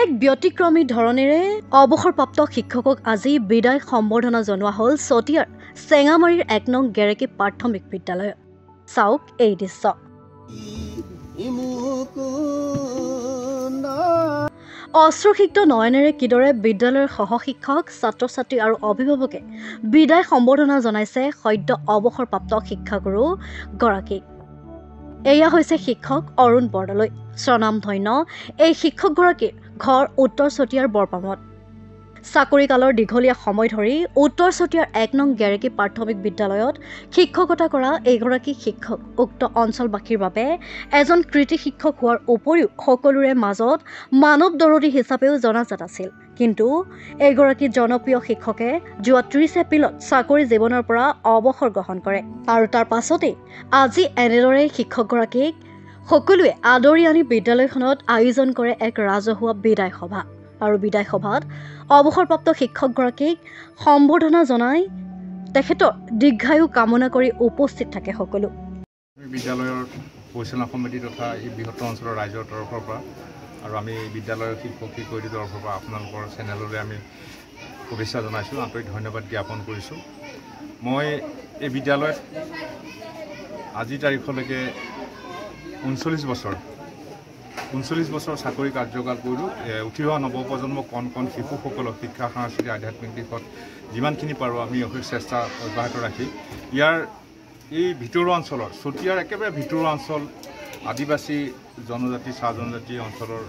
এক ব্যতিক্ৰমী ধৰণেৰে অৱসৰপ্ৰাপ্ত শিক্ষকক আজি বিদায় সম্বৰ্ধনা জনোৱা হ'ল চতিয়াৰ চেঙামাৰীৰ ১ নং গেৰেকী প্ৰাথমিক বিদ্যালয়ত। চাওক এই দৃশ্য। অশ্ৰুসিক্ত নয়নেৰে কিদৰে বিদ্যালয়ৰ সহশিক্ষক, ছাত্ৰ-ছাত্ৰী আৰু অভিভাৱকে বিদায় সম্বৰ্ধনা জনাইছে সদ্য অৱসৰপ্ৰাপ্ত শিক্ষাগুৰু গৰাকীক। এয়া হৈছে শিক্ষক অৰুণ বৰদলৈ। স্বনামধন্য এই শিক্ষকগৰাকীৰ ঘৰ উত্তৰ চতিয়াৰ বৰপামত। চাকৰিকালৰ দীঘলীয়া সময় ধৰি উত্তৰ চতিয়াৰ ১ নং গেৰেকী প্ৰাথমিক বিদ্যালয়ত শিক্ষকতা কৰা এইগৰাকী শিক্ষক উক্ত অঞ্চলবাসীৰ বাবে এজন কৃতি শিক্ষক হোৱাৰ উপৰিও সকলোৰে মাজত মানৱ দৰদী হিচাপেও জনাজাত আছিল। কিন্তু এইগৰাকী জনপ্ৰিয় শিক্ষকে যোৱা ৩০ এপ্ৰিলত চাকৰি জীৱনৰ পৰা অৱসৰ গ্ৰহণ কৰে আৰু তাৰ পাছতেই আজি এনেদৰে শিক্ষকগৰাকীক সকলোৱে আদৰি আনি বিদ্যালয়খনত আয়োজন কৰে এক ৰাজহুৱা বিদায় সভা। আৰু বিদায় সভাত অৱসৰপ্ৰাপ্ত শিক্ষকগৰাকীক সম্বৰ্ধনা জনাই তেখেতৰ দীৰ্ঘায়ু কামনা কৰি উপস্থিত থাকে সকলো। বিদ্যালয়ৰ পৰিচালনা সমিতি তথা এই বৃহত্তৰ অঞ্চলৰ ৰাইজৰ তৰফৰ পৰা আৰু আমি বিদ্যালয়ৰ শিক্ষক শিক্ষয়িত্ৰীৰ তৰফৰ পৰা আপোনালোকৰ চেনেললৈ আমি শুভেচ্ছা জনাইছোঁ, আন্তৰিক ধন্যবাদ জ্ঞাপন কৰিছোঁ। মই এই বিদ্যালয়ত আজিৰ তাৰিখলৈকে 39 বছৰ চাকৰি কাৰ্যকাল কৰিলোঁ। উঠি অহা নৱপ্ৰজন্ম কণ শিশুসকলক শিক্ষা, সাংস্কৃতিক, আধ্যাত্মিক দিশত যিমানখিনি পাৰোঁ আমি চেষ্টা অব্যাহত ৰাখি ইয়াৰ এই ভিতৰুৱা অঞ্চলৰ চতিয়াৰ একেবাৰে ভিতৰুৱা অঞ্চল আদিবাসী জনজাতি, চাহ জনজাতি অঞ্চলৰ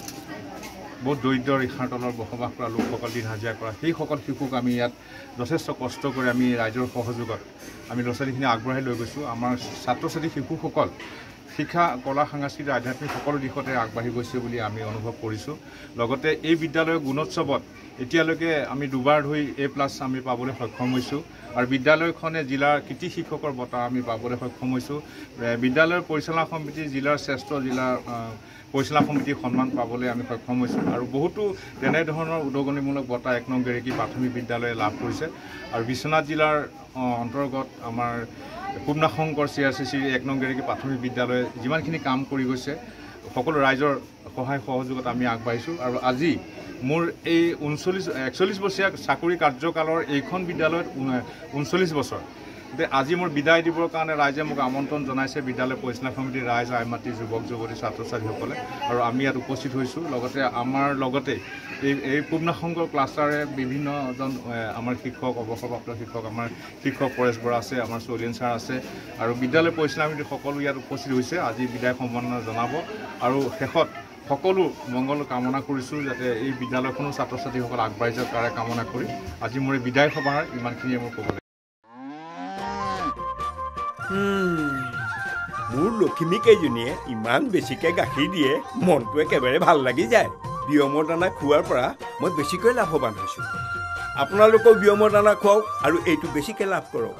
বহুত দৰিদ্ৰ ৰেখাৰ তলত বসবাস কৰা লোকসকল, দিন হাজিৰা কৰা সেইসকল শিশুক আমি ইয়াত যথেষ্ট কষ্ট কৰি আমি ৰাইজৰ সহযোগত আমি ল'ৰা ছোৱালীখিনি আগবঢ়াই লৈ গৈছোঁ। আমাৰ ছাত্ৰ ছাত্ৰী শিশুসকল শিক্ষা, কলা, সাংস্কৃতিক, আধ্যাত্মিক সকলো দিশতে আগবাঢ়ি গৈছে বুলি আমি অনুভৱ কৰিছোঁ। লগতে এই বিদ্যালয়ৰ গুণোৎসৱত এতিয়ালৈকে আমি দুবাৰ ধৰি A+ আমি পাবলৈ সক্ষম হৈছোঁ আৰু বিদ্যালয়খনে জিলাৰ কৃতি শিক্ষকৰ বঁটা আমি পাবলৈ সক্ষম হৈছোঁ। বিদ্যালয়ৰ পৰিচালনা সমিতি জিলাৰ শ্ৰেষ্ঠ জিলাৰ পৰিচালনা সমিতিৰ সন্মান পাবলৈ আমি সক্ষম হৈছোঁ আৰু বহুতো তেনেধৰণৰ উদগনিমূলক বঁটা ১ নং গেৰেকী প্ৰাথমিক বিদ্যালয়ে লাভ কৰিছে। আৰু বিশ্বনাথ জিলাৰ অন্তৰ্গত আমাৰ পূৰ্ণা শংকৰ CRCC ১ নং গেৰেকী প্ৰাথমিক বিদ্যালয়ে যিমানখিনি কাম কৰি গৈছে সকলো ৰাইজৰ সহায় সহযোগত আমি আগবাঢ়িছোঁ। আৰু আজি মোৰ এই 41 বছৰীয়া চাকৰি কাৰ্যকালৰ এইখন বিদ্যালয়ত 39 বছৰ আজি মোৰ বিদায় দিবৰ কাৰণে ৰাইজে মোক আমন্ত্ৰণ জনাইছে। বিদ্যালয় পৰিচালনা সমিতিৰ ৰাইজ, আইমাতৃ, যুৱক যুৱতী, ছাত্ৰ ছাত্ৰীসকলে আৰু আমি ইয়াত উপস্থিত হৈছোঁ। লগতে আমাৰ লগতে এই পূৰ্ণা শংকৰ ক্লাষ্টাৰে বিভিন্নজন আমাৰ শিক্ষক, অৱসৰপ্ৰাপ্ত শিক্ষক, আমাৰ শিক্ষক পৰেশ বৰা আছে, আমাৰ চলিয়ন ছাৰ আছে আৰু বিদ্যালয় পৰিচালনা সমিতি সকলো ইয়াত উপস্থিত হৈছে আজি বিদায় সম্বৰ্ধনা জনাব। আৰু শেষত সকলো মংগল কামনা কৰিছোঁ যাতে এই বিদ্যালয়খনৰ ছাত্ৰ ছাত্ৰীসকল আগবাঢ়ি যাওক তাৰে কামনা কৰি আজি মোৰ বিদায় সভাৰ ইমানখিনিয়ে মোৰ ক'বলৈ। মোৰ লখিমী কেইজনীয়ে ইমান বেছিকৈ গাখীৰ দিয়ে, মনটো একেবাৰে ভাল লাগি যায়। বিয়মৰ দানা খোৱাৰ পৰা মই বেছিকৈ লাভৱান হৈছোঁ। আপোনালোকেও বিয়মৰ দানা খুৱাওক আৰু এইটো বেছিকৈ লাভ কৰক।